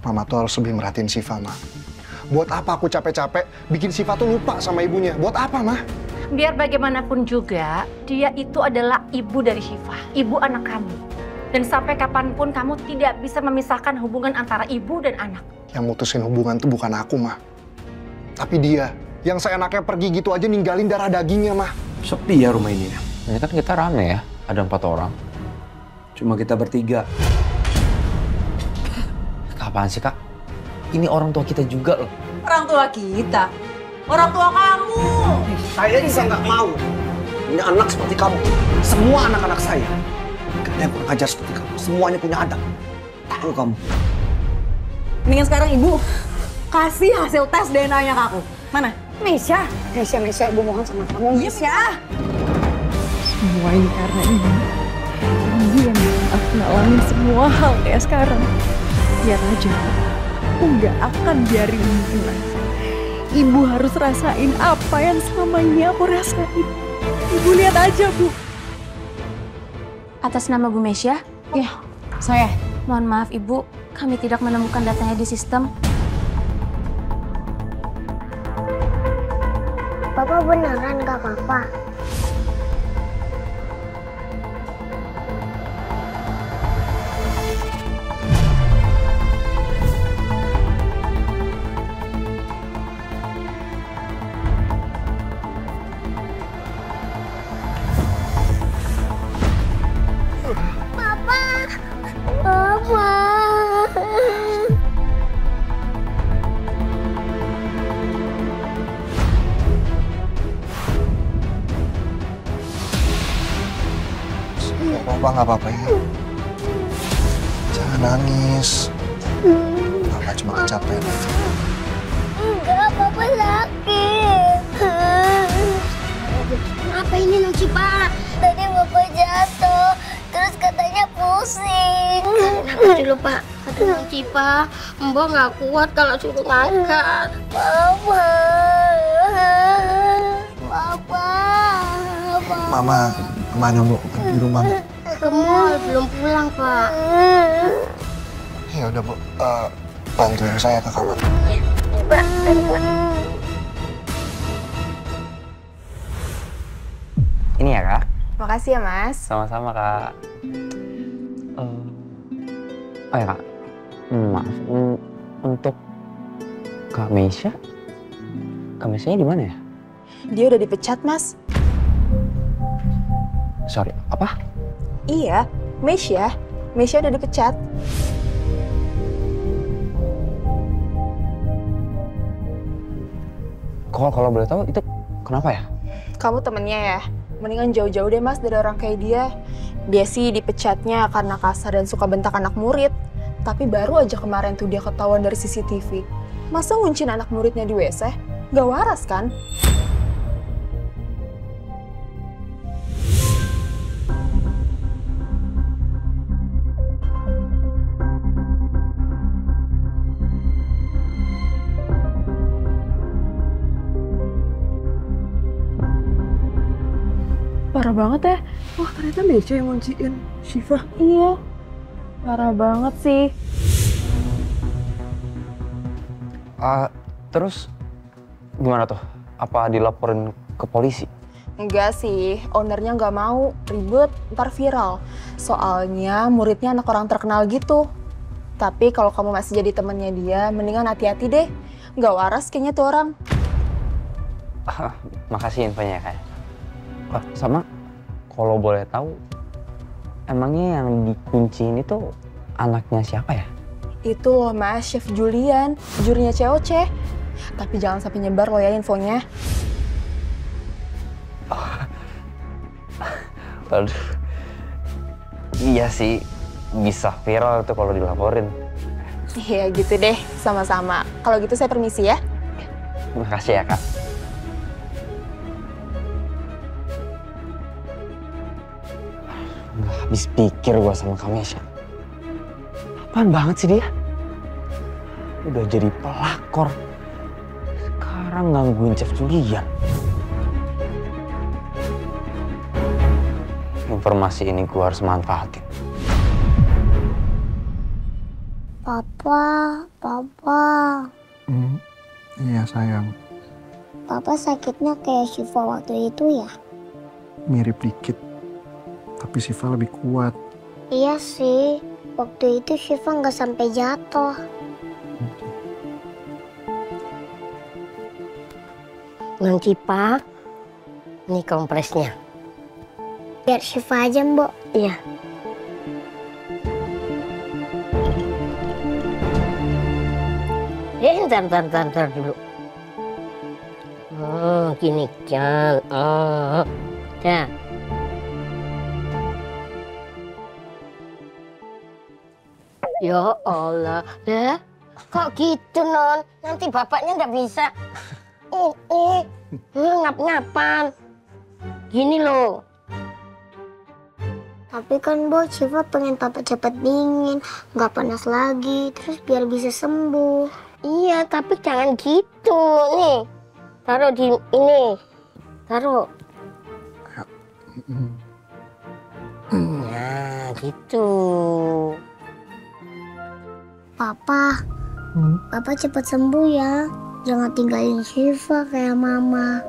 Mama tuh harus lebih merhatiin Syifa, Ma. Buat apa aku capek-capek bikin Syifa tuh lupa sama ibunya? Buat apa, Ma? Biar bagaimanapun juga, dia itu adalah ibu dari Syifa, ibu anak kamu. Dan sampai kapanpun kamu tidak bisa memisahkan hubungan antara ibu dan anak. Yang mutusin hubungan tuh bukan aku, Ma. Tapi dia, yang seenaknya pergi gitu aja ninggalin darah dagingnya, Ma. Sepi ya rumah ini. Ini kan kita rame ya, ada 4 orang. Cuma kita bertiga. Apaan sih, Kak? Ini orang tua kita juga loh. Orang tua kita? Orang tua kamu! Saya juga nggak mau punya anak seperti kamu. Semua anak-anak saya gak ada yang kurang ajar seperti kamu. Semuanya punya adab. Tahu kamu. Mendingan sekarang ibu kasih hasil tes DNA-nya ke aku. Mana? Mesya, ibu mohon sama kamu. Mesya! Semua ini karena ibu. Ibu yang aku ngalamin semua hal kayak sekarang. Biar aja, aku nggak akan biarin ini hilang. Ibu harus rasain apa yang selama ini aku rasain. Ibu lihat aja, Bu. Atas nama Bu Mesya? Iya, saya. Mohon maaf, Ibu. Kami tidak menemukan datanya di sistem. Bapak beneran gak apa-apa? Papa nggak apa-apa ya. Jangan nangis. Papa cuma kecapean aja. Enggak, Papa sakit. Apa ini, Nong Cipa? Tadi Bapak jatuh, terus katanya pusing. Kenapa dulu, Pak? Kata Nong Cipa, Mbak nggak kuat kalau suruh ngangkat. Papa. Mama, kemana Bu? Di rumah Bu? Ke mall, belum pulang, Pak. Ya udah Bu, bantuin saya ke kamar. Pak, Ini ya, Kak? Makasih ya, Mas. Sama-sama, Kak. Oh ya, Kak. Maaf, untuk Kak Mesya? Kak Mesyanya di mana ya? Dia udah dipecat, Mas. Sorry, apa? Iya, Mesya. Mesya udah dipecat. Kalau boleh tahu itu kenapa ya? Kamu temennya ya? Mendingan jauh-jauh deh, Mas, dari orang kayak dia. Dia sih dipecatnya karena kasar dan suka bentak anak murid. Tapi baru aja kemarin tuh dia ketahuan dari CCTV. Masa nguncin anak muridnya di WC? Gak waras kan? Parah banget ya. Wah, ternyata Mesya yang ngunciin Syifa. Iya, parah banget sih. Terus gimana tuh? Apa dilaporin ke polisi? Enggak sih, ownernya nggak mau, ribet, ntar viral. Soalnya muridnya anak orang terkenal gitu. Tapi kalau kamu masih jadi temennya dia, mendingan hati-hati deh. Nggak waras kayaknya tuh orang. Makasih infonya, Kak. Sama, kalau boleh tahu, emangnya yang dikunciin itu anaknya siapa ya? Itu loh, Mas, Chef Julian, jurinya COC. Tapi jangan sampai nyebar loh ya infonya. Aduh. Iya sih, bisa viral tuh kalau dilaporin. Iya gitu deh, sama-sama. Kalau gitu saya permisi ya. Makasih ya, Kak. Nggak habis pikir gua sama Kak Mesya. Apaan banget sih dia? Udah jadi pelakor. Sekarang gangguin Chef Julian. Informasi ini gua harus manfaatin. Papa. Iya sayang, Papa sakitnya kayak Syifa waktu itu ya? mirip dikit. Tapi Syifa lebih kuat. Iya sih, waktu itu Syifa nggak sampai jatuh. Non Cipa, ini kompresnya. Biar Syifa aja, Mbok. Iya. Ntar dulu. Oh, gini kan. Oh, dah. Ya Allah, lah, kok gitu Non? Nanti bapaknya nggak bisa. Ngap-ngapan. Gini loh. Tapi kan, Mbok, Syifa pengen Papa cepat dingin, nggak panas lagi, terus biar bisa sembuh. Iya, tapi jangan gitu. Nih, taruh di ini. Taruh. Nah, gitu. Papa, Papa cepat sembuh ya. Jangan tinggalin Syifa kayak Mama.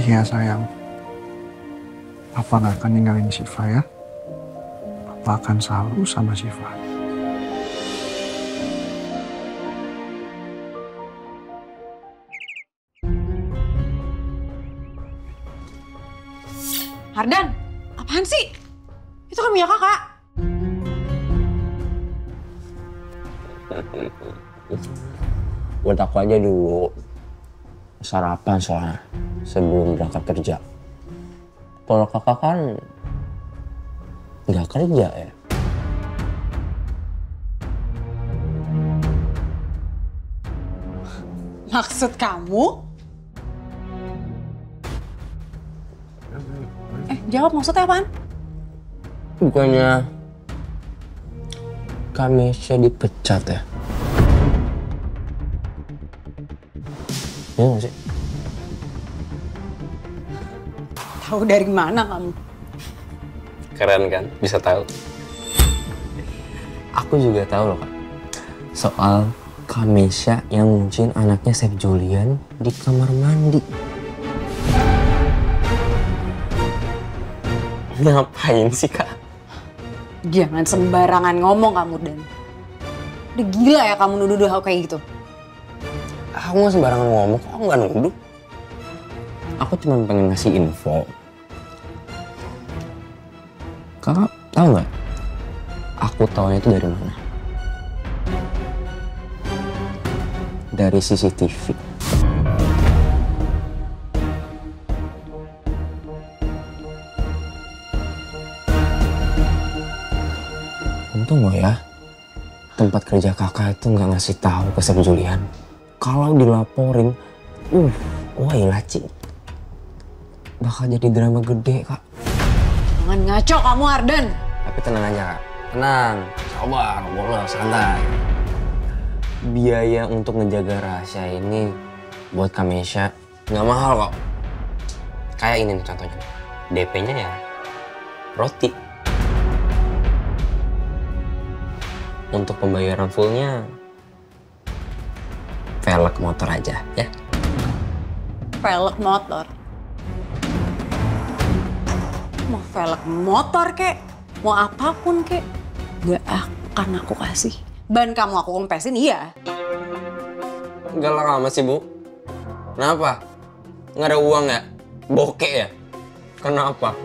Iya sayang, Papa gak akan ninggalin Syifa ya. Papa akan selalu sama Syifa. Ardan, apaan sih? Itu kan punya kakak. Buat aku aja dulu. Sarapan soalnya sebelum berangkat kerja. Kalau kakak kan nggak kerja ya. Maksud kamu? Jawab maksudnya apaan? Bukannya Kamisya dipecat ya? Iya nggak sih? Tahu dari mana kamu? Keren kan? Bisa tahu. Aku juga tahu loh Kak. Soal Kamisya yang ngunciin anaknya Chef Julian di kamar mandi. Ngapain sih Kak? Jangan sembarangan ngomong kamu, Dan. Udah gila ya kamu nuduh hal kayak gitu. Aku nggak sembarangan ngomong, aku nggak nuduh. Aku cuma pengen ngasih info. Kakak tahu nggak? Aku taunya itu dari mana? Dari CCTV. Untung loh ya, tempat kerja kakak itu nggak ngasih tahu ke Chef Julian. Kalau dilaporin, wah ilaci. Bakal jadi drama gede, Kak. Jangan ngaco kamu, Ardan. Tapi tenang aja, Kak. Tenang, sabar, boleh, santai. Biaya untuk ngejaga rahasia ini buat Kamisya nggak mahal kok. Kayak ini nih contohnya. DP-nya ya roti. Untuk pembayaran fullnya velg motor aja ya. Velg motor? Mau velg motor kek, mau apapun kek, gak akan aku kasih. Ban kamu aku kempesin, iya. Gak lama sih Bu. Kenapa? Nggak ada uang ya? Bokeh ya? Kenapa?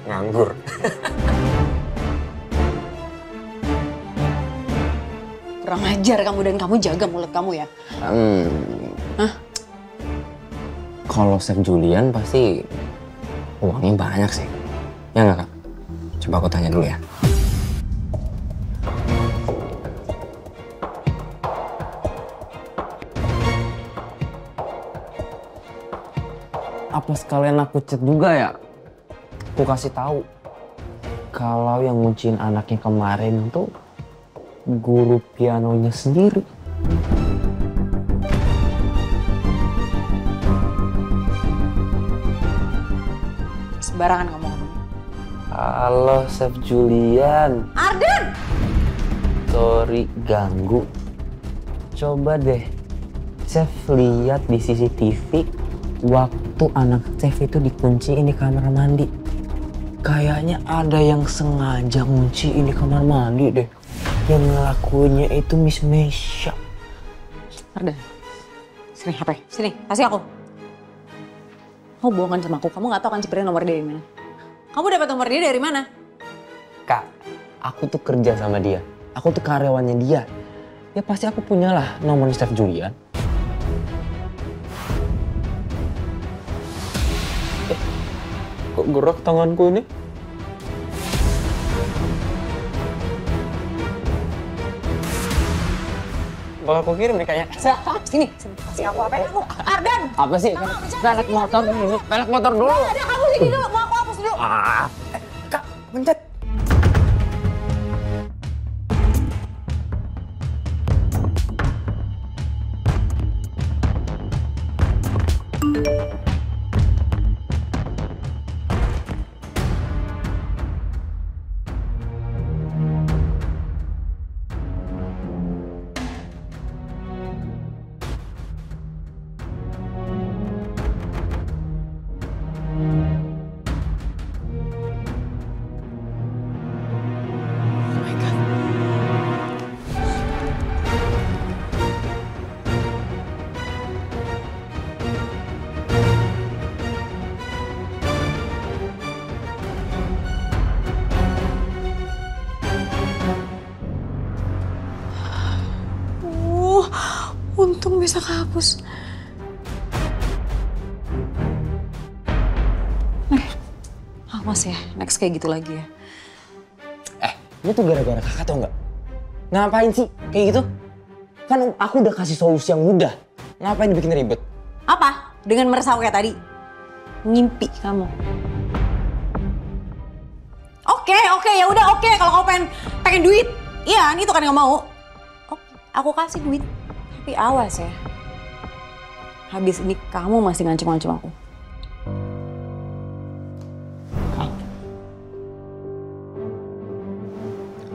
Nganggur. Kurang ajar kamu, dan kamu jaga mulut kamu ya. Hah? Kalau Chef Julian pasti uangnya banyak sih. Ya nggak Kak? Coba aku tanya dulu ya. Apa sekalian aku chat juga ya? Aku kasih tahu kalau yang ngunciin anaknya kemarin tuh guru pianonya sendiri. Sembarangan ngomong. Halo, Chef Julian. Arden! Sorry ganggu. Coba deh, Chef lihat di CCTV waktu anak Chef itu dikunciin di kamar mandi. Kayaknya ada yang sengaja ngunciin di kamar mandi deh. Yang ngelakuinnya itu Miss Mesha. Arden, sini HP, sini, kasih aku. Kamu bohongan sama aku, kamu gak tahu kan sebenarnya nomor dia dari mana. Kamu dapat nomor dia dari mana? Kak, aku tuh kerja sama dia. Aku tuh karyawannya dia. Ya pasti aku punyalah nomor Chef Julian. Kok gerak tanganku ini? Bakal aku kirim nih kayaknya. Sini, kasih aku apa kamu? Arden! Apa sih? Pelek motor dulu. Pelek motor dulu. Ada kamu sini dulu, mau aku hapus dulu. Kak, pencet. Untung bisa kehapus. Awas ya, next kayak gitu lagi ya. Ini tuh gara-gara kakak tau nggak? Ngapain sih kayak gitu? Kan aku udah kasih solusi yang mudah. Ngapain bikin ribet? Apa? Dengan meresau kayak tadi? Ngimpi kamu. Oke, ya udah oke. Kalau kamu pengen duit, iya, itu kan yang mau. Oke, aku kasih duit. Tapi awas ya. Habis ini kamu masih ngancem-ngancem aku.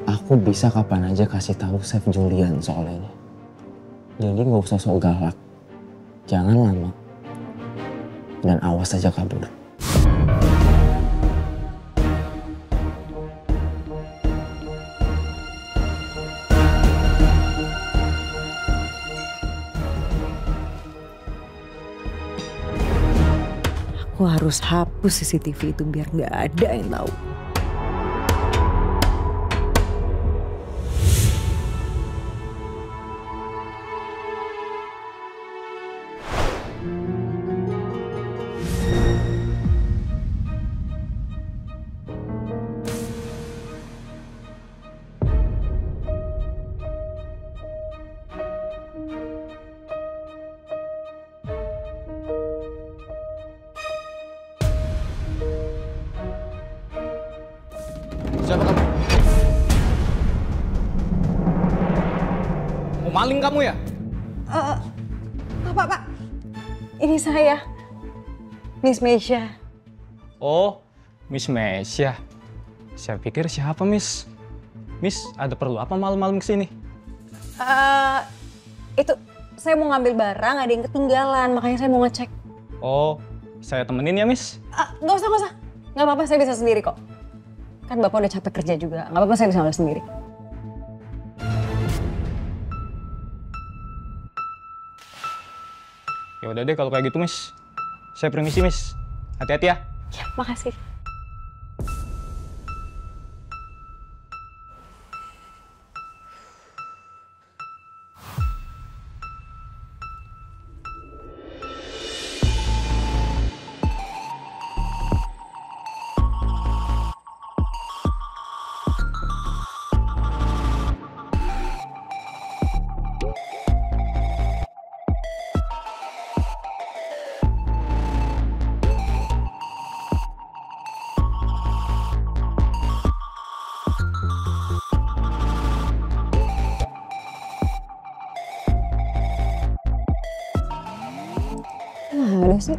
Aku bisa kapan aja kasih tahu Chef Julian soal ini. Jadi nggak usah sok galak. Jangan lama. Dan awas aja kabur. Aku harus hapus CCTV itu biar nggak ada yang tahu. Siapa kamu? Mau maling kamu ya? Pak. Ini saya, Miss Mesha. Oh, Miss Mesha. Saya pikir siapa, Miss? Miss, ada perlu apa malam-malam kesini? Itu saya mau ngambil barang, ada yang ketinggalan, makanya saya mau ngecek. Oh, saya temenin ya, Miss? Nggak usah. Nggak apa-apa, saya bisa sendiri kok. Kan Bapak udah capek kerja juga, nggak apa-apa saya bisa ngambil sendiri. Ya udah deh kalau kayak gitu, Miss. Saya permisi, Miss. Hati-hati ya. Ya, makasih. Ada sih.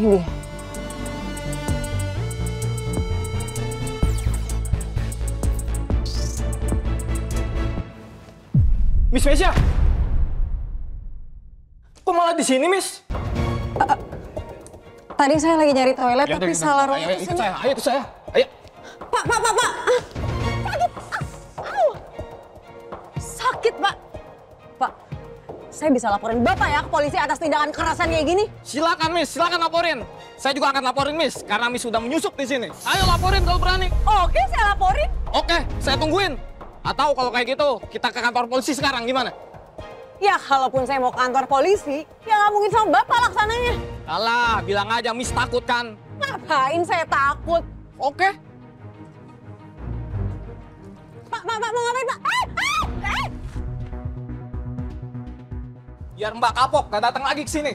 Ini dia. Miss Mesya! Kok malah di sini, Miss? Tadi saya lagi nyari toilet tapi salah ruang. Ayo ikut saya, ayo ikut saya. Ayo. Pak. Sakit, Pak. Pak, saya bisa laporin Bapak ya ke polisi atas tindakan kekerasan kayak gini. Silakan, Miss, silakan laporin. Saya juga akan laporin, Miss, karena Miss sudah menyusup di sini. Ayo laporin kalau berani. Oke, saya laporin. Oke, saya tungguin. Atau kalau kayak gitu, kita ke kantor polisi sekarang, gimana? Ya, kalaupun saya mau ke kantor polisi, ya nggak mungkin sama Bapak laksananya. Alah, bilang aja Miss takut kan? Ngapain saya takut? Oke. Pak, mau ngapain, Pak? Biar Mbak kapok, gak datang lagi ke sini.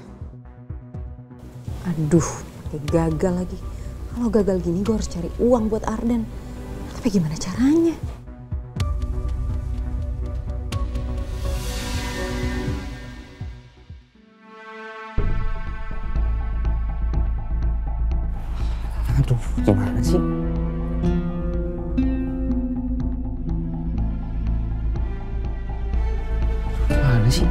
Aduh, gagal lagi. Kalau gagal gini, gue harus cari uang buat Ardan. Tapi gimana caranya? Aduh, gimana sih? Gimana sih?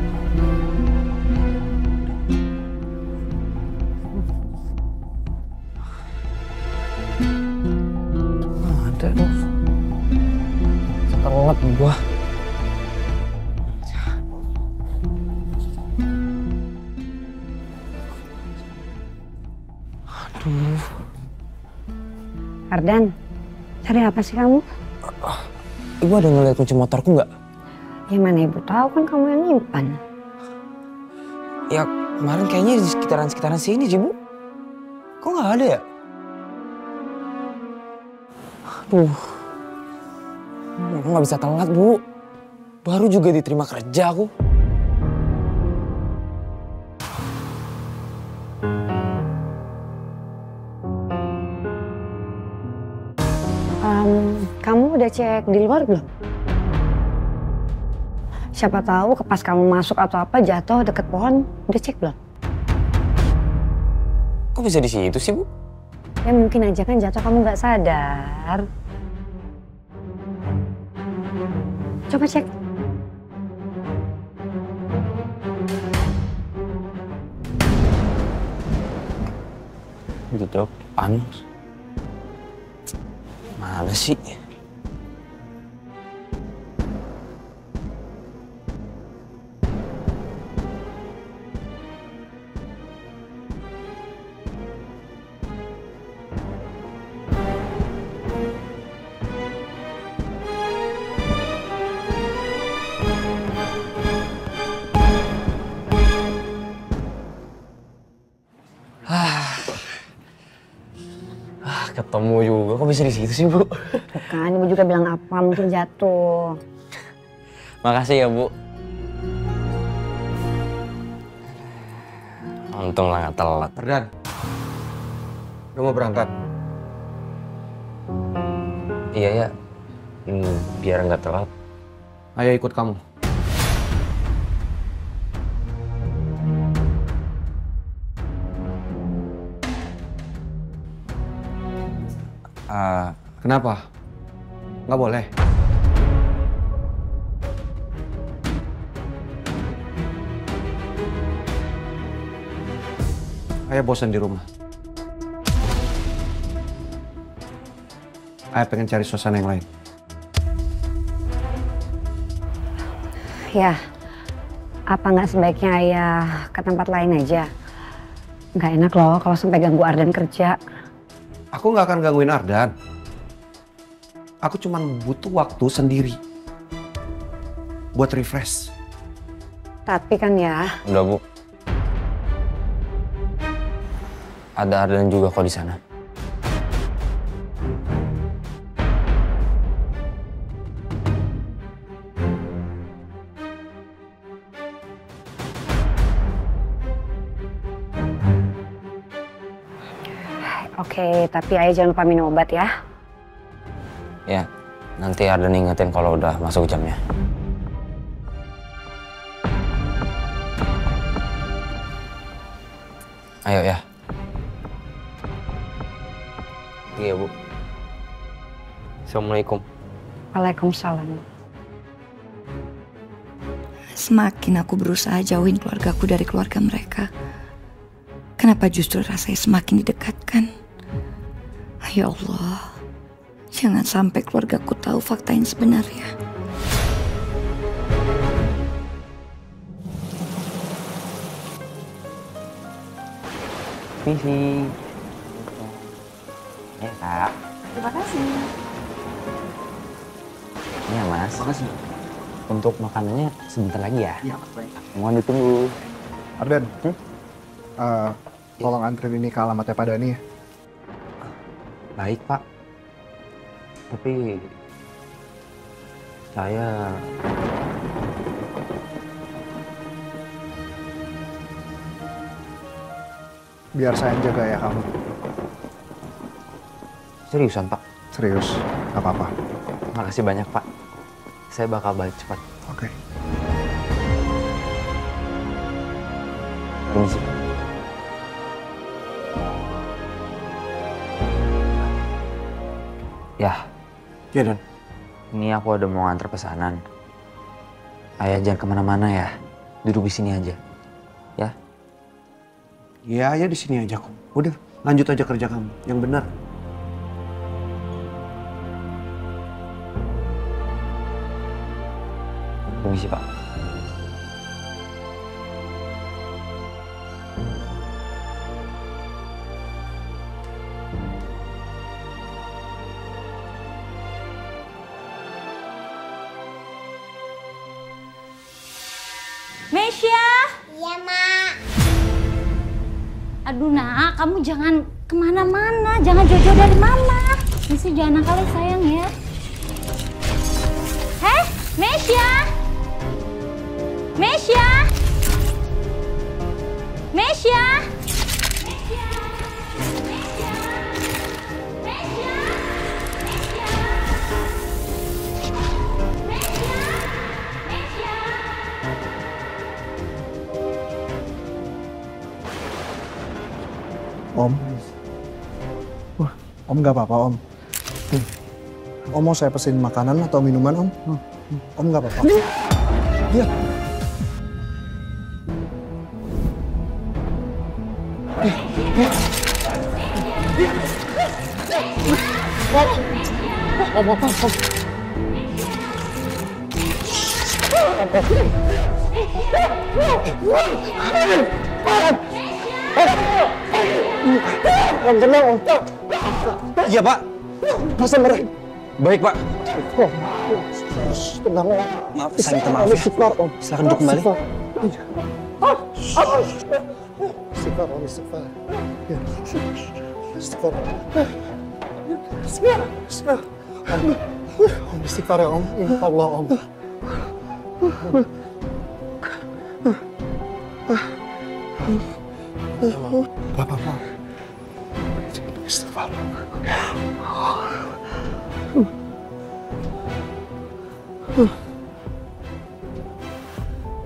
Ada tuh. Setelat gua. Aduh. Ardan, cari apa sih kamu? Ibu ada ngeliat kunci motorku nggak? Gimana ibu tahu, kan kamu yang nyimpan. Ya kemarin kayaknya di sekitaran sini sih, Bu. Kok nggak ada ya? Aduh. Aku nggak bisa telat, Bu. Baru juga diterima kerja aku. Kamu udah cek di luar belum? Siapa tahu pas kamu masuk atau apa jatuh deket pohon, udah cek belum? Kok bisa di situ sih, Bu? Ya mungkin aja kan jatuh kamu nggak sadar. Coba cek. Itu depan. Mana sih? Ketemu juga, kok bisa di situ sih, Bu? Kan ibu juga bilang apa, mungkin jatuh. Makasih ya, Bu. Untung lah nggak telat. Ardan, lu mau berangkat? Iya ya, biar nggak telat. Ayo ikut kamu. Kenapa? Nggak boleh? Ayah bosan di rumah. Ayah pengen cari suasana yang lain. Ya, apa nggak sebaiknya ayah ke tempat lain aja? Nggak enak loh kalau sampai ganggu Ardan kerja. Aku nggak akan gangguin Ardan. Aku cuma butuh waktu sendiri buat refresh. Tapi kan ya. Udah, Bu. Ada Ardan juga kok di sana. Oke, tapi ayah jangan lupa minum obat ya. Ya, nanti Ardan ingetin kalau udah masuk jamnya. Ayo ya. Iya, Bu. Assalamualaikum. Waalaikumsalam. Semakin aku berusaha jauhin keluargaku dari keluarga mereka, kenapa justru rasanya semakin didekatkan? Ya Allah, jangan sampai keluargaku tahu fakta yang sebenarnya. Misi. Ya, Kak. Terima kasih. Iya, Mas. Makasih. Untuk makanannya sebentar lagi ya. Iya, baik. Mohon ditunggu. Ardan, tolong anterin ini ke alamatnya Pak Dani ya. Baik, Pak. Tapi saya Biar saya yang jaga ya kamu. seriusan, Pak. Serius, gak apa-apa. Makasih banyak, Pak. Saya bakal balik cepat. Oke. Permisi. Ya. Iya, Dan. Ini aku ada mau nganter pesanan. Ayah jangan kemana-mana ya. Duduk di sini aja. Ya. Iya, ya di sini aja kok. Udah, lanjut aja kerja kamu. Yang benar. Permisi, Pak. Mesya! Iya, Mak. Aduh nak, kamu jangan kemana-mana, jangan jauh-jauh dari mama. Mesti jangan nakal ya sayang ya. Mesya! Mesya! Mesya! Om. Wah, Om gak apa-apa, Om. Om mau saya pesin makanan atau minuman, Om? Om gak apa-apa. Iya. Iya, Pak. Masa mereka? Baik, Pak. Tenang, Om. Maaf, saya minta maaf ya. Silakan duduk kembali. Istighfar, Om. Istighfar. Ya. Istighfar. Istighfar. Om, istighfar ya, Om. Ya Allah, Om. Gak apa-apa. Istighfar.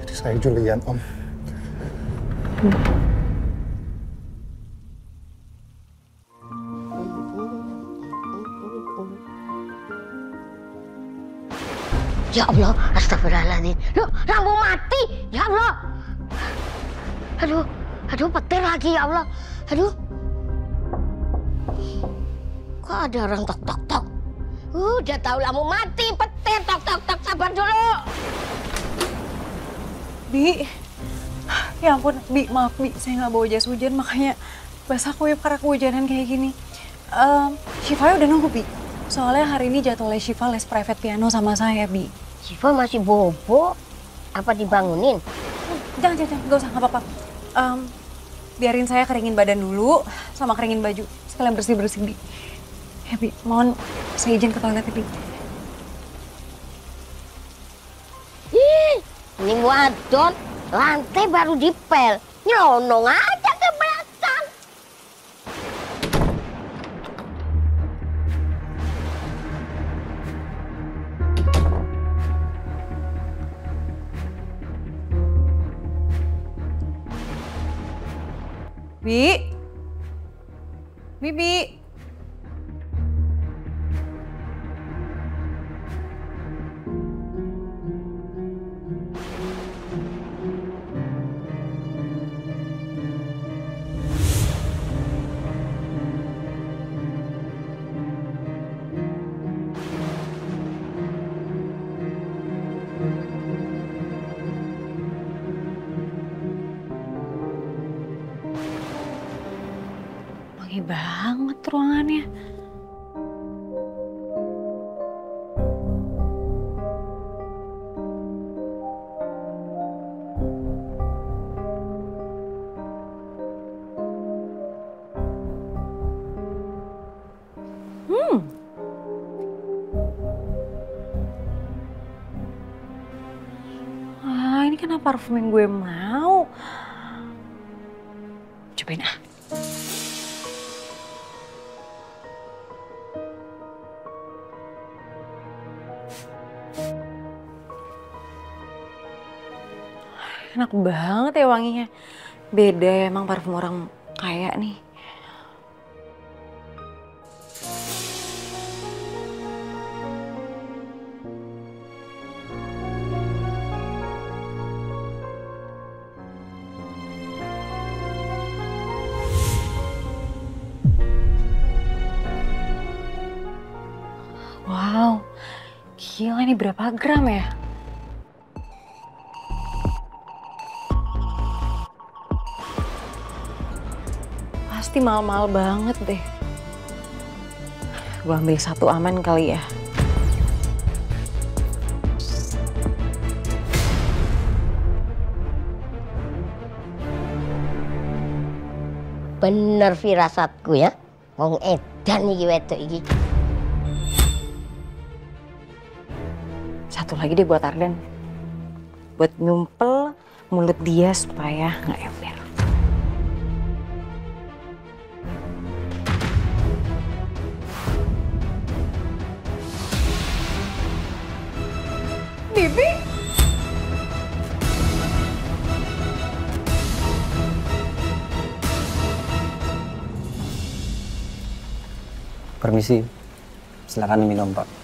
Jadi saya Julian, Om. Ya Allah, astagfirullahaladzim. Loh, lampu mati. Ya Allah. Aduh, petir lagi ya Allah. Aduh. Kok ada orang tok tok tok? Udah tahu lampu mati, petir, tok tok tok, sabar dulu. Bi, ya ampun, Bi, maaf Bi, saya nggak bawa jas hujan makanya basah kuyup karena kehujanan kayak gini. Syifa udah nunggu, Bi. Soalnya hari ini jadwalnya Syifa les private piano sama saya, Bi. Syifa masih bobo? Apa dibangunin? Jangan, nggak usah, nggak apa-apa. Biarin saya keringin badan dulu sama keringin baju. Sekalian bersih-bersih, Bi. Ya, Bi, mohon saya izin ke toilet, Bi. Ini wadon, lantai baru dipel. Nyelonong aja ke belakang. Bi. Bibi. Wangi banget ruangannya. Ini kan parfum yang gue mau. Cobain ah. Enak banget ya wanginya. Beda ya emang parfum orang kaya nih. Wow, gila ini berapa gram ya? Pasti mahal-mahal banget deh. Gue ambil satu aman kali ya. Bener firasatku ya. Wong edan iki wedok iki. Satu lagi deh buat Arden. Buat nyumpel mulut dia supaya nggak ember. Bibi? Permisi, silakan minum Pak.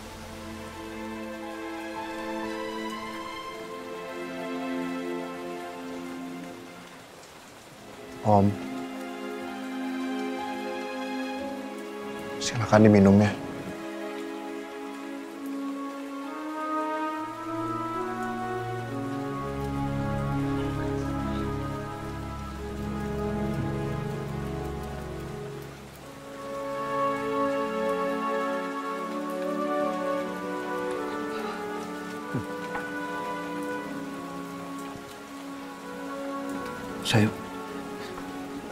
Om, silakan diminum ya.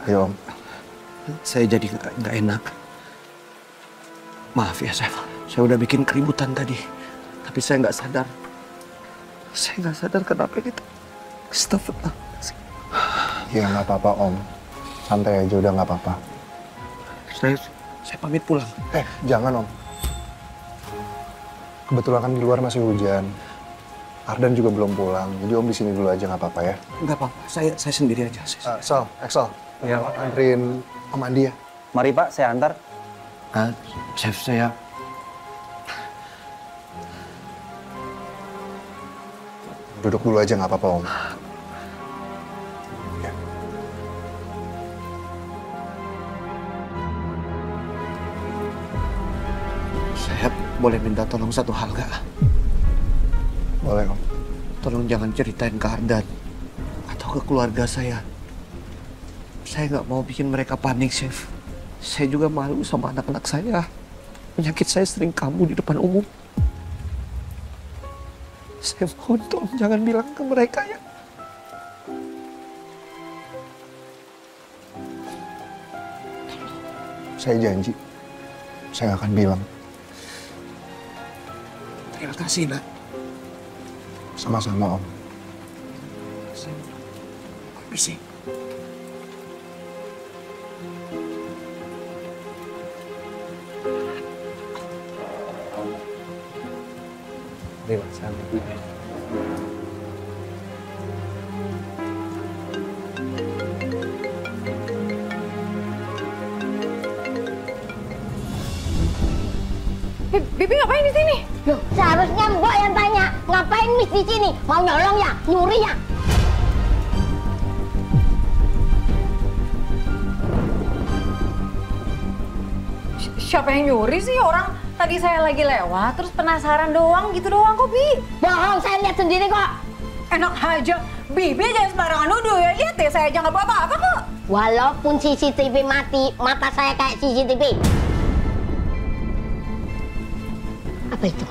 Ayo Om. Saya jadi nggak enak. Maaf ya, saya udah bikin keributan tadi. Tapi saya nggak sadar. Saya nggak sadar kenapa gitu. Astagfirullah. Ya nggak apa-apa Om. Santai aja, udah nggak apa-apa. Saya pamit pulang. Jangan Om. Kebetulan kan di luar masih hujan. Ardan juga belum pulang, jadi Om di sini dulu aja nggak apa-apa ya? Nggak apa-apa, saya sendiri aja. Axel, ya, anterin Om Andi ya. Mari Pak, saya antar. Chef, saya... Duduk dulu aja nggak apa-apa Om. Ya. Saya boleh minta tolong satu hal nggak? Boleh Om. Tolong jangan ceritain ke Ardan atau ke keluarga saya. Saya nggak mau bikin mereka panik, Chef. Saya juga malu sama anak-anak saya. Penyakit saya sering kambuh di depan umum. Saya mohon tolong jangan bilang ke mereka ya. Saya janji, saya nggak akan bilang. Terima kasih, Nak. Sama-sama Om. Permisi. Terima kasih. Bibi ngapain di sini? Loh, seharusnya Mbak yang tanya, ngapain Miss di sini? Mau nyolong ya? Nyuri ya? Siapa yang nyuri sih? Orang tadi saya lagi lewat, terus penasaran doang gitu doang kok, Bi. Bohong, saya lihat sendiri kok. Enak aja. Bibi jangan sembarangan nuduh ya. Lihat ya, saya aja nggak bawa apa-apa kok. Walaupun CCTV mati, mata saya kayak CCTV. Apa itu?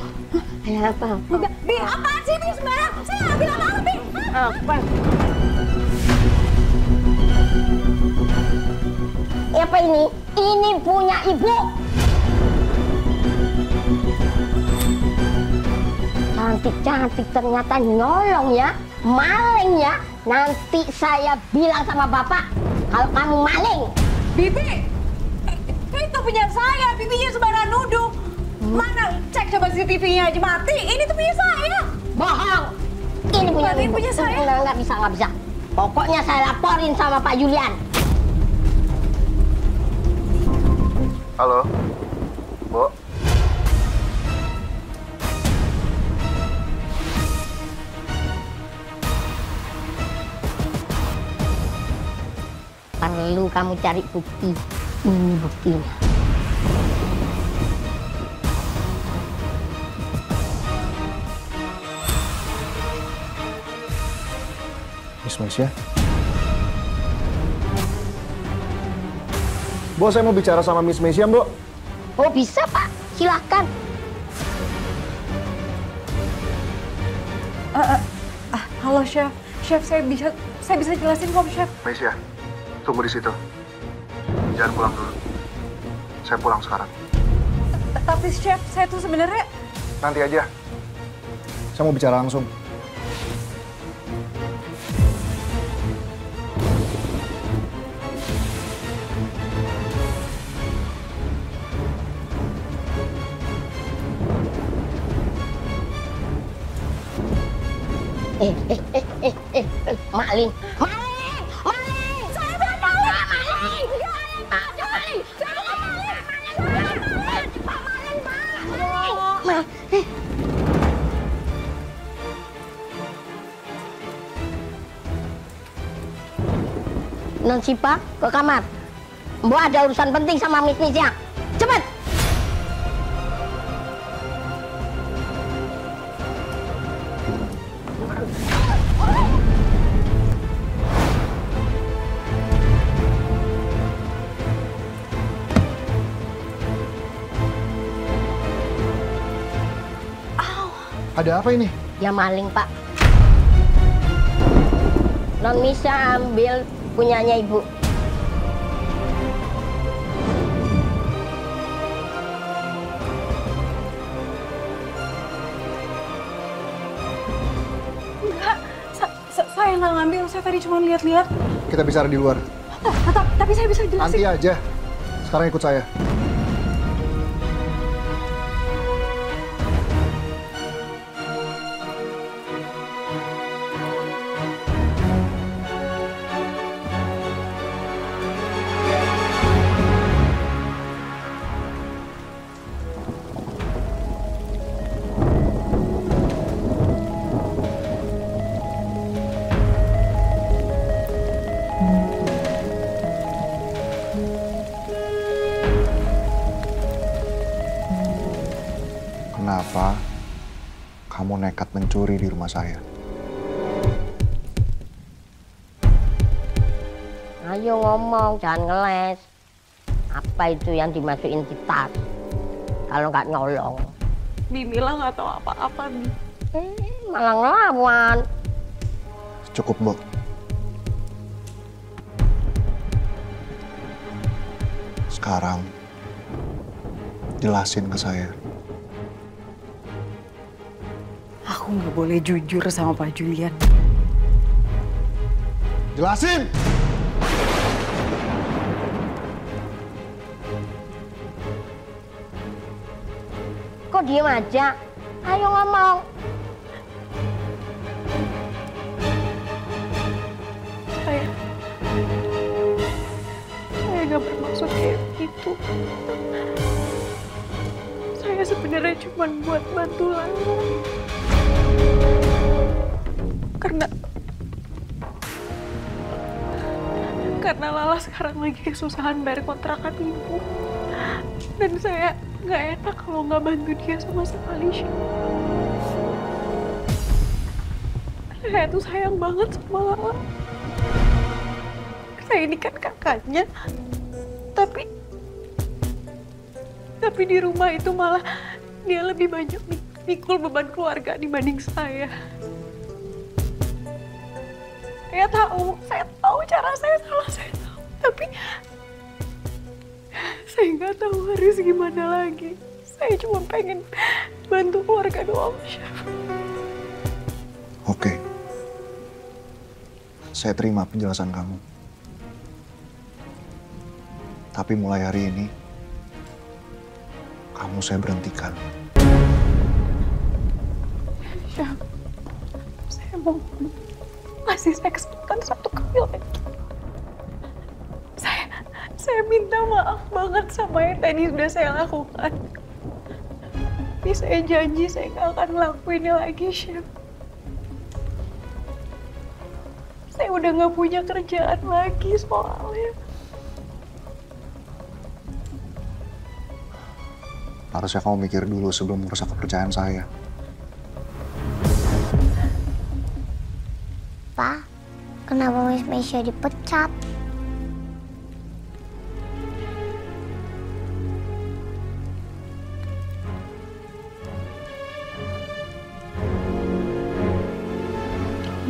Ada apa? Bi, apaan sih Bi sembarang? Saya nggak bilang apa-apa, Bi. Apa? Apa ini? Ini punya ibu. Cantik-cantik ternyata nyolong ya, maling ya. Nanti saya bilang sama bapak kalau kamu maling. Bibi, itu punya saya. Bibi jangan sembarangan nuduh. Mana cek coba CCTV-nya aja mati. Ini tuh punya saya. Bohong. Ini punya Ini ibu. punya saya. Nggak bisa. Pokoknya saya laporin sama Pak Julian. Halo, Bu. Perlu kamu cari bukti. Ini buktinya. Miss Mesia. Bu, saya mau bicara sama Miss Mesia, Bu. Oh bisa Pak, silahkan. Halo Chef. Chef, saya bisa jelasin kok, Chef. Mesia, tunggu di situ. Jangan pulang dulu. Saya pulang sekarang. Tapi Chef, saya tuh sebenarnya Nanti aja. Saya mau bicara langsung. Maling. saya belum tahu. Non Sipa, ke kamar. Mbok ada urusan penting sama Miss Mesia. Cepet. Ada apa ini? Ya maling, Pak. Non Misa ambil punyanya Ibu. Enggak, saya nggak ngambil. Saya tadi cuma lihat-lihat. Kita bicara di luar. Tapi saya bisa jelasin. Nanti aja. Sekarang ikut saya. Kenapa kamu nekat mencuri di rumah saya? Ayo ngomong, jangan ngeles. Apa itu yang dimasukin di tas? Kalau nggak nyolong. Bimila nggak tahu apa-apa, Bi. Malah ngelawan. Cukup, Bu. Sekarang, jelasin ke saya. Aku nggak boleh jujur sama Pak Julian. Jelasin! Kok diem aja? Ayo ngomong. Saya nggak bermaksud kayak gitu. Saya sebenarnya cuma buat bantu Lala. Karena Lala sekarang lagi kesusahan bayar kontrakan ibu. Dan saya nggak enak kalau nggak bantu dia sama sekali, Chef. Saya tuh sayang banget sama Lala. Saya ini kan kakaknya. Tapi di rumah itu malah dia lebih banyak mikul beban keluarga dibanding saya. Saya tahu cara saya salah, saya tahu. Tapi saya nggak tahu harus gimana lagi. Saya cuma pengen bantu keluarga doang, Chef. Oke. Saya terima penjelasan kamu. Tapi mulai hari ini, kamu saya berhentikan. Chef, saya mau kasih saya kesempatan satu kali lagi. Saya minta maaf banget sama yang tadi sudah saya lakukan. Tapi saya janji saya nggak akan ngelakuinnya lagi, Chef. Saya udah nggak punya kerjaan lagi soalnya. Harusnya kamu mikir dulu sebelum merusak kepercayaan saya. Pa, kenapa Miss Meisha dipecat?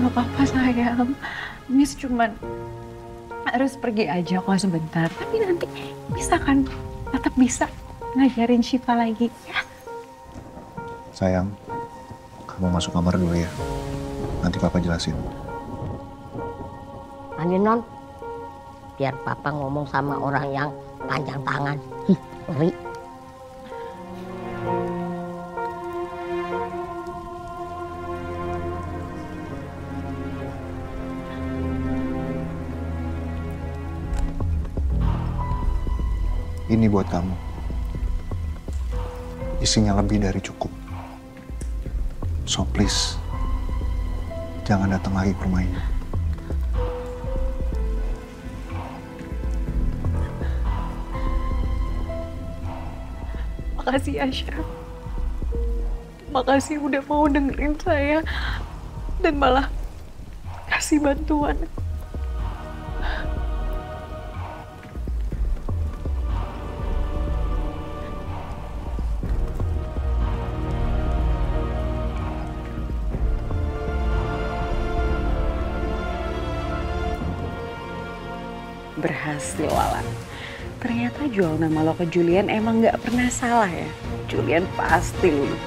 Gak apa-apa sayang. Miss cuman harus pergi aja kok sebentar. Tapi nanti bisa kan tetap bisa ngajarin Syifa lagi ya. Sayang, kamu masuk kamar dulu ya. Nanti Papa jelasin. Non, biar Papa ngomong sama orang yang panjang tangan. Ngeri. Ini buat kamu. Isinya lebih dari cukup. So please, jangan datang lagi ke rumah ini. Makasih ya, Chef. Makasih udah mau dengerin saya dan malah kasih bantuan. Berhasil, Lala. Ternyata jual nama lo ke Julian emang nggak pernah salah ya. Julian pasti luluh.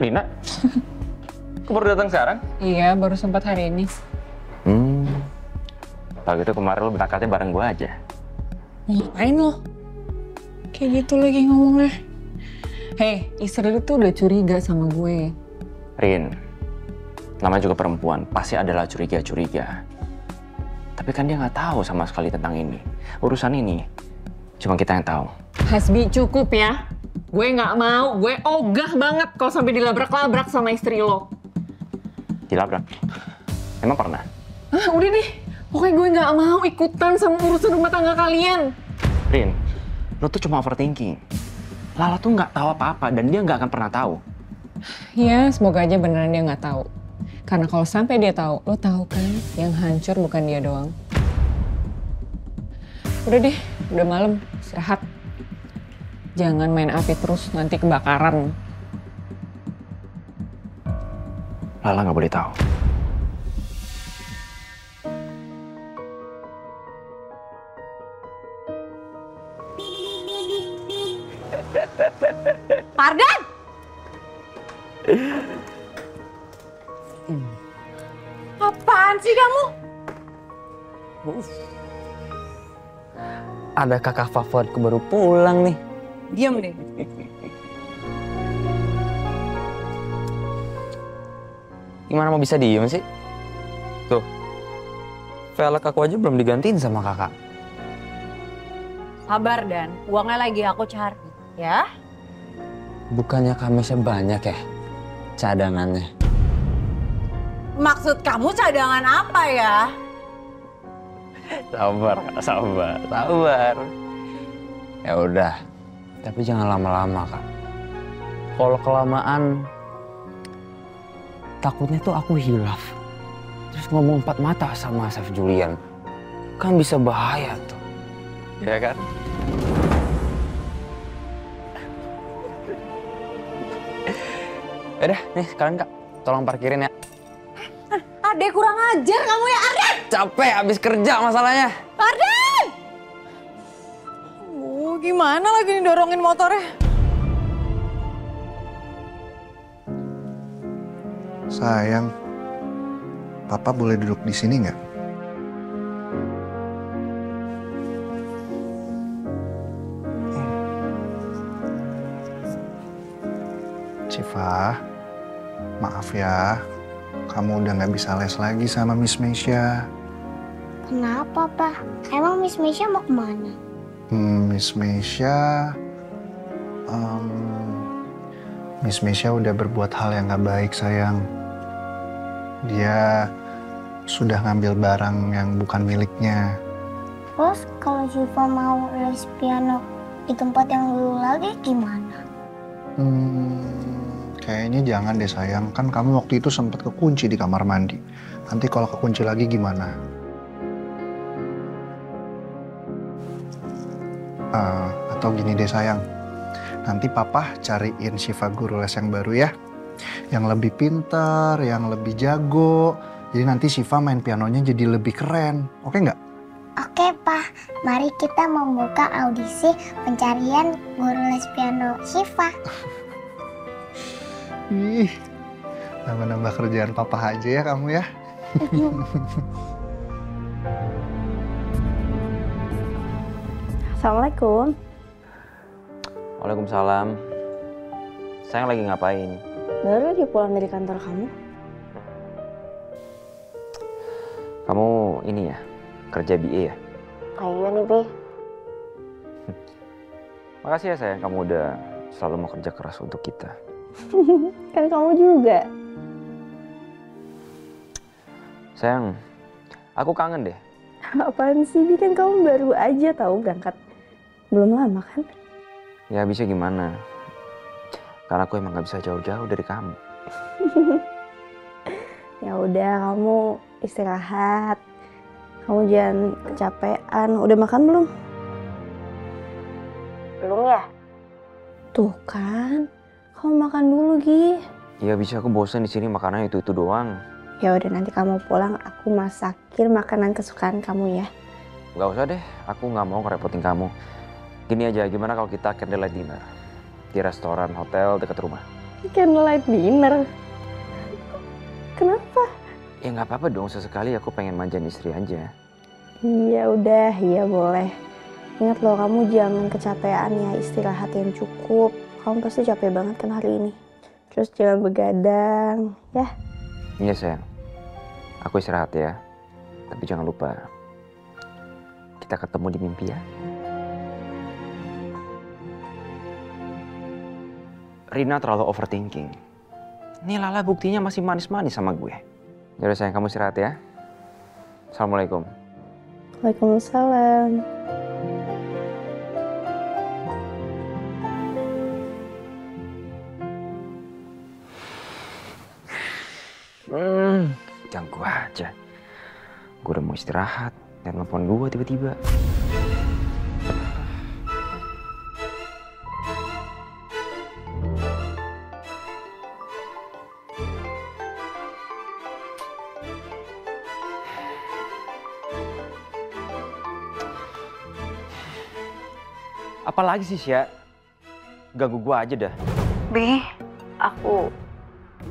Lina? Kok baru datang sekarang? Iya, baru sempat hari ini. Kalau gitu kemarin lo berangkatnya bareng gue aja. Ngapain lo? Kayak gitu lagi ngomongnya. Hei, istri lu tuh udah curiga sama gue. Rin, namanya juga perempuan, pasti adalah curiga-curiga. Tapi kan dia nggak tahu sama sekali tentang ini. Urusan ini, cuma kita yang tahu. Hasbi, cukup ya. Gue nggak mau, gue ogah banget kalau sampai dilabrak-labrak sama istri lo. Dilabrak? Emang pernah? Ah, udah deh. Pokoknya gue nggak mau ikutan sama urusan rumah tangga kalian. Rin, lo tuh cuma overthinking. Lala tuh nggak tahu apa-apa dan dia nggak akan pernah tahu. Ya, semoga aja beneran dia nggak tahu. Karena kalau sampai dia tahu, lo tahu kan yang hancur bukan dia doang. Udah deh, udah malam, istirahat. Jangan main api terus, nanti kebakaran. Lala nggak boleh tahu. Pardan! Apaan sih kamu? Ada kakak favoritku baru pulang nih. Diam deh. Gimana mau bisa diem sih? Tuh, velg aku aja belum digantiin sama kakak. Sabar Dan, uangnya lagi aku cari, ya. Bukannya Kamesha banyak ya cadangannya? Maksud kamu cadangan apa ya? Sabar, Kak, sabar. Ya udah, tapi jangan lama-lama, Kak. Kalau kelamaan, takutnya tuh aku hilaf. Terus ngomong empat mata sama Chef Julian. Kan bisa bahaya tuh. Ya kan? Udah, nih sekalian Kak, tolong parkirin ya. Adek kurang ajar kamu ya, Arden! Capek abis kerja masalahnya. Arden! Gimana lagi nih dorongin motornya? Sayang, Papa boleh duduk di sini nggak? Syifa, maaf ya, kamu udah nggak bisa les lagi sama Miss Meisha. Kenapa, Pak? Emang Miss Meisha mau kemana? Miss Meisha udah berbuat hal yang nggak baik, sayang. Dia sudah ngambil barang yang bukan miliknya. Terus kalau Syifa mau les piano di tempat yang dulu lagi gimana? Kayaknya jangan deh, sayang. Kan kamu waktu itu sempat kekunci di kamar mandi. Nanti kalau kekunci lagi gimana? Atau gini deh, sayang. Nanti Papa cariin Syifa guru les yang baru ya. Yang lebih pintar, yang lebih jago. Jadi nanti Syifa main pianonya jadi lebih keren. Oke nggak? Oke, Pak. Mari kita membuka audisi pencarian guru les piano Syifa. Ih, nambah-nambah kerjaan Papa aja ya kamu ya. Assalamualaikum. Waalaikumsalam. Sayang lagi ngapain? Baru aja pulang dari kantor kamu. Kamu ini ya, kerja BA ya? Iya nih, Bi. Makasih ya sayang, kamu udah selalu mau kerja keras untuk kita. Kan kamu juga. Sayang, aku kangen deh. Apaan sih, Bi? Kan kamu baru aja tahu berangkat. Belum lama kan? Ya bisa gimana? Karena aku emang gak bisa jauh-jauh dari kamu. Ya udah, kamu istirahat. Kamu jangan kecapean. Udah makan belum? Belum ya? Tuh kan, kamu makan dulu, Gi. Ya bisa, aku bosan di sini makanannya itu doang. Ya udah, nanti kamu pulang aku masakin makanan kesukaan kamu ya. Gak usah deh, aku gak mau ngerepotin kamu. Gini aja, gimana kalau kita candlelight dinner di restoran hotel dekat rumah? Candlelight dinner? Kenapa? Ya nggak apa-apa dong, sesekali aku pengen manjain istri aja. Ya udah, iya boleh. Ingat loh, kamu jangan kecapean ya, istirahat yang cukup. Kamu pasti capek banget kan hari ini. Terus jangan begadang, ya. Iya sayang, aku istirahat ya. Tapi jangan lupa, kita ketemu di mimpi ya. Rina terlalu overthinking. Ini Lala buktinya masih manis-manis sama gue. Yaudah sayang, kamu istirahat ya. Assalamualaikum. Waalaikumsalam. Ganggu aja. Gue udah mau istirahat, dan telepon gue tiba-tiba. Apalagi sih, Sya? Ganggu gua aja dah. Bi, aku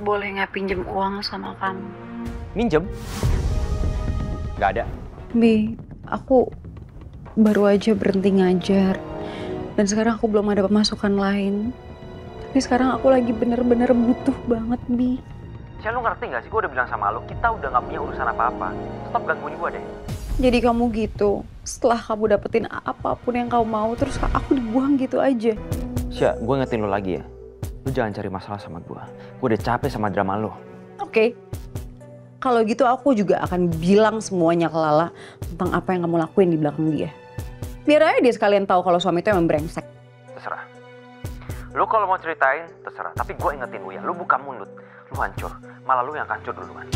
boleh nggak pinjem uang sama kamu? Minjem? Gak ada. Bi, aku baru aja berhenti ngajar. Dan sekarang aku belum ada pemasukan lain. Tapi sekarang aku lagi bener-bener butuh banget, Bi. Sya, lu ngerti gak sih? Gue udah bilang sama lu, kita udah gak punya urusan apa-apa. Stop gangguin gua deh. Jadi kamu gitu, setelah kamu dapetin apapun yang kamu mau, terus aku dibuang gitu aja. Sya, gue ngetin lu lagi ya. Lu jangan cari masalah sama gue. Gue udah capek sama drama lu. Oke. Kalau gitu aku juga akan bilang semuanya ke Lala tentang apa yang kamu lakuin di belakang dia. Biar aja dia sekalian tahu kalau suami itu emang brengsek. Terserah. Lu kalau mau ceritain, terserah. Tapi gue ingetin lu ya, lu buka mulut. Lu hancur. Malah lu yang hancur duluan.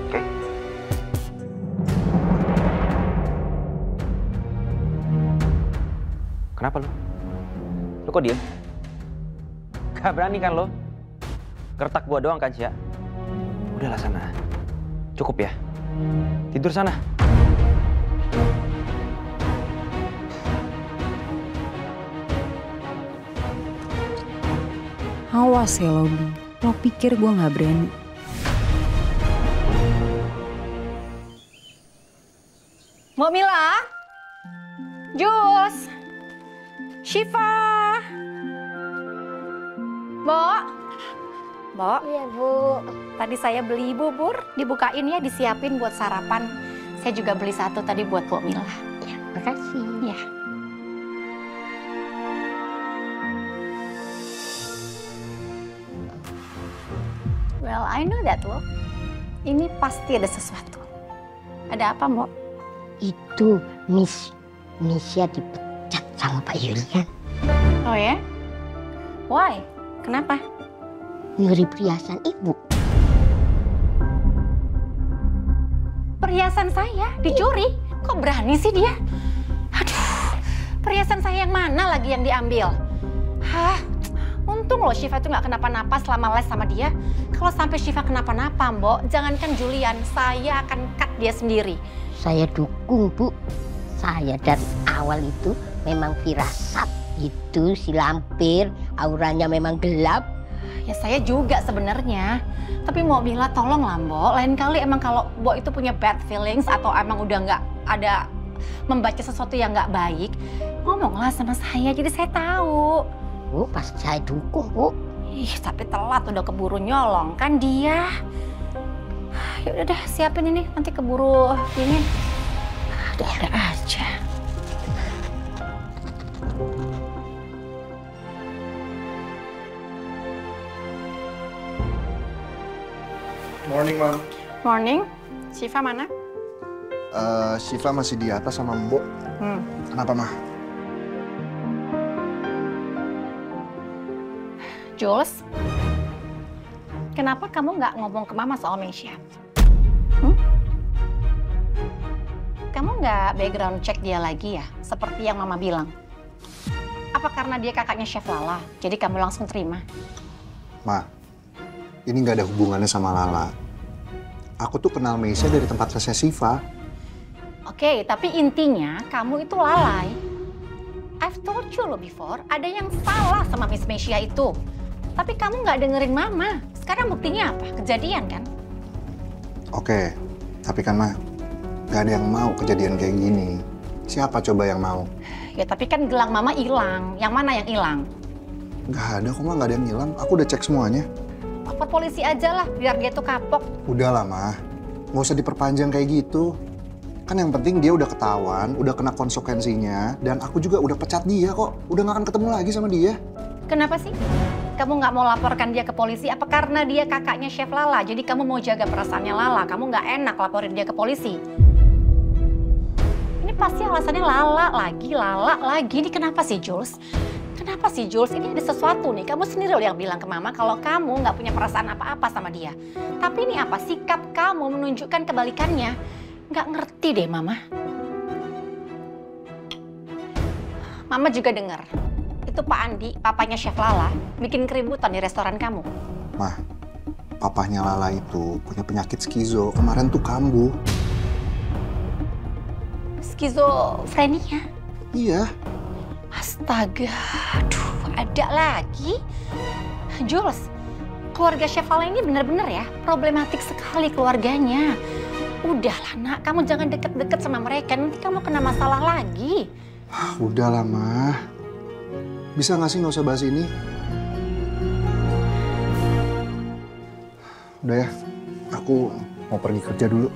Oke? Kenapa lu? Lu kok diem? Gak berani kan lo? Gertak gua doang kan, Cia? Udahlah sana. Cukup ya. Tidur sana. Awas ya lo pikir gue gak berani. Mbak Mila, Jus, Syifa, Mbak. Mbak. Iya, Bu. Tadi saya beli bubur, dibukain ya, disiapin buat sarapan. Saya juga beli satu tadi buat Mbak Mila. Ya, makasih. Ya. Well, I know that loh. Ini pasti ada sesuatu. Ada apa, Mbak? Itu Misha dipecat sama Pak Yulian. Oh ya? Why? Kenapa? Nyuri perhiasan ibu. Perhiasan saya dicuri? Kok berani sih dia? Aduh, perhiasan saya yang mana lagi yang diambil? Hah? Untung loh Syifa itu nggak kenapa-napa selama les sama dia. Kalau sampai Syifa kenapa-napa, Mbok, jangankan Julian, saya akan cut dia sendiri. Saya dukung, Bu. Saya dari awal itu memang firasat. Itu si lampir, auranya memang gelap. Ya saya juga sebenarnya. Tapi Mbok Mila tolong lah, Mbok. Lain kali emang kalau Mbok itu punya bad feelings atau emang udah nggak ada membaca sesuatu yang nggak baik, ngomonglah sama saya jadi saya tahu. Bu, pasti saya dukung, Bu. Ih, tapi telat udah keburu nyolong kan dia. Ya udah deh, siapin ini nanti keburu dingin. Ada aja. Morning, Mam. Morning. Syifa mana? Syifa masih di atas sama Mbok. Kenapa, Mah? Jules, kenapa kamu nggak ngomong ke Mama soal Mesya? Kamu nggak background check dia lagi ya, seperti yang Mama bilang? Apa karena dia kakaknya Chef Lala, jadi kamu langsung terima? Ma, ini nggak ada hubungannya sama Lala. Aku tuh kenal Mesya dari tempat lesnya Syifa. Oke, tapi intinya kamu itu lalai. I've told you loh before, ada yang salah sama Miss Mesya itu. Tapi kamu nggak dengerin Mama. Sekarang buktinya apa? Kejadian kan? Oke, tapi kan Ma, nggak ada yang mau kejadian kayak gini. Siapa coba yang mau? Ya tapi kan gelang Mama hilang. Yang mana yang hilang? Nggak ada kok, Ma, nggak ada yang hilang. Aku udah cek semuanya. Lapor polisi aja lah, biar dia tuh kapok. Udah lah, Ma. Nggak usah diperpanjang kayak gitu. Kan yang penting dia udah ketahuan, udah kena konsekuensinya, dan aku juga udah pecat dia kok. Udah nggak akan ketemu lagi sama dia. Kenapa sih? Kamu nggak mau laporkan dia ke polisi? Apa karena dia kakaknya Chef Lala? Jadi kamu mau jaga perasaannya Lala? Kamu nggak enak laporin dia ke polisi? Ini pasti alasannya Lala lagi. Ini kenapa sih, Jules? Kenapa sih, Jules? Ini ada sesuatu nih. Kamu sendiri loh yang bilang ke Mama kalau kamu nggak punya perasaan apa-apa sama dia. Tapi ini apa? Sikap kamu menunjukkan kebalikannya. Nggak ngerti deh, Mama. Mama juga dengar. Itu Pak Andi, papanya Chef Lala, bikin keributan di restoran kamu. Ma, papahnya Lala itu punya penyakit skizo. Kemarin tuh kambuh. Skizofrenia? Iya. Astaga, aduh, ada lagi. Jules, keluarga Chef Lala ini benar-benar ya problematik sekali keluarganya. Udahlah nak, kamu jangan deket-deket sama mereka, nanti kamu kena masalah lagi. Udahlah, Ma. Bisa nggak sih nggak usah bahas ini? Udah ya, aku mau pergi kerja dulu.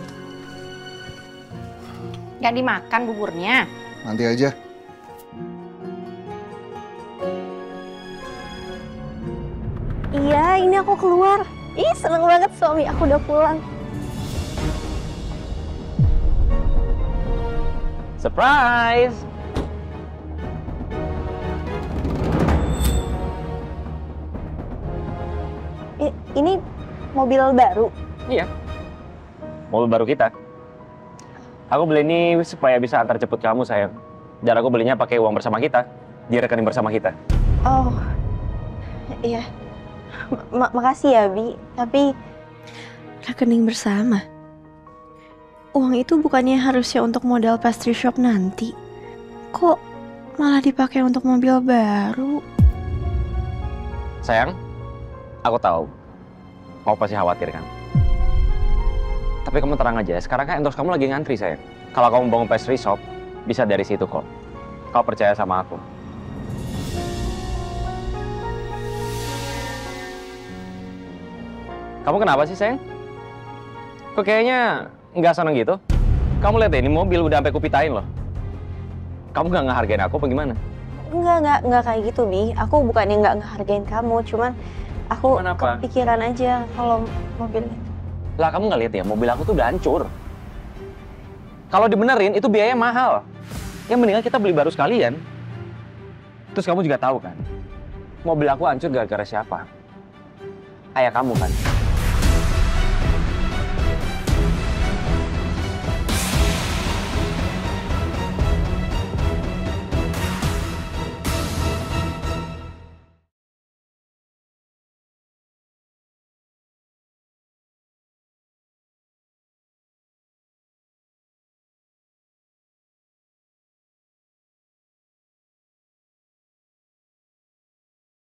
Gak dimakan buburnya? Nanti aja. Iya, ini aku keluar. Ih, seneng banget suami aku udah pulang. Surprise! Ini mobil baru? Iya, mobil baru kita. Aku beli ini supaya bisa antar jemput kamu, sayang. Dan aku belinya pakai uang bersama kita, di rekening bersama kita. Oh, iya. Makasih ya, Bi. Tapi rekening bersama? Uang itu bukannya harusnya untuk modal pastry shop nanti. Kok malah dipakai untuk mobil baru? Sayang, aku tahu. Kamu pasti khawatir kan? Tapi kamu tenang aja, sekarang kan endorse kamu lagi ngantri, sayang. Kalau kamu bangun pastry shop, bisa dari situ kok. Kau percaya sama aku. Kamu kenapa sih, sayang? Kok kayaknya nggak seneng gitu? Kamu lihat deh, ini mobil udah sampai kupitain loh. Kamu nggak ngehargain aku apa gimana? Enggak kayak gitu, Bi. Aku bukannya nggak ngehargain kamu, cuman aku kepikiran aja kalau mobil itu. Lah kamu nggak lihat ya, mobil aku tuh udah hancur. Kalau dibenerin itu biayanya mahal. Yang mendingan kita beli baru sekalian. Terus kamu juga tahu kan, mobil aku hancur gara-gara siapa? Ayah kamu kan.